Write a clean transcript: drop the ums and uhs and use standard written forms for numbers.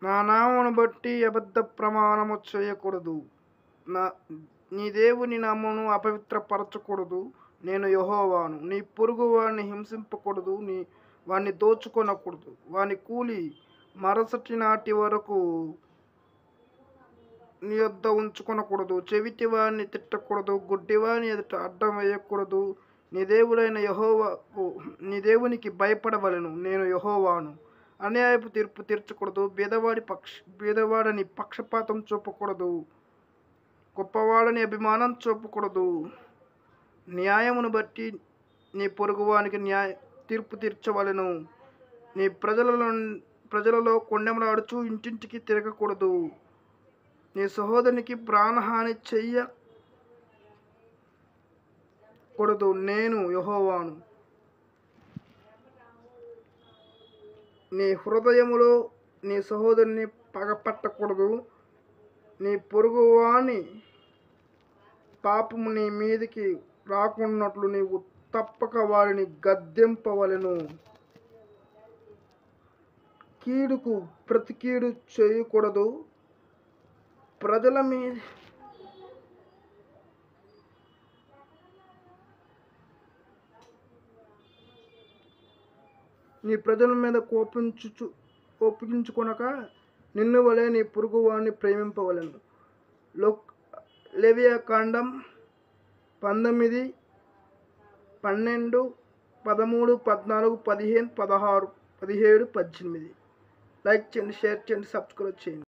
నా నామమును బట్టి అబద్ధ ప్రమాణము చేయకూడదు. నా నీ దేవుని నామమును అపవిత్రపరచకూడదు. నేను యెహోవాను. నీ పొరుగు వాడిని హింసింపకూడదు. వాణ్ణి దోచుకొనకూడదు. వాని కూలి మరుసటి నాటి వరకు నీ యొద్ద ఉంచుకొనకూడదు. చెవిటి వాడిని తిట్టకూడదు. గుడ్డివాని ఎదుట అడ్డం వేయకూడదు. నీ దేవునికి భయపడవలెను. నేను యెహోవాను. అన్యాయపు తీర్పు తీర్చకూడదు. బీదవాడని పక్షపాతం చూపకూడదు. గొప్పవాడని అభిమానం చూపకూడదు. న్యాయమును బట్టి నీ పొరుగువానికి తీర్పు తీర్చవలెను. నీ ప్రజలలో కొండెములాడుచు ఇంటింటికి తిరగకూడదు. నీ సహోదరునికి ప్రాణహాని చెయ్యకూడదు. నేను యెహోవాను. నీ హృదయములో నీ సహోదరుని పగపట్టకూడదు. నీ పొరుగువాని పాపము నీ మీదికి రాకున్నట్లు నీవు తప్పక వారిని గద్దింపవలెను. కీడుకు ప్రతి కీడు చేయకూడదు. నీ ప్రజల మీద కోపించుకొనక నిన్ను వలె నీ పొరుగువాడిని ప్రేమింపవలెను. లేవియాకాండం 19, 12, 13, 14, 15, 16, 17, 18. లైక్ చేయండి, షేర్ చేయండి, సబ్స్క్రైబ్ చేయండి.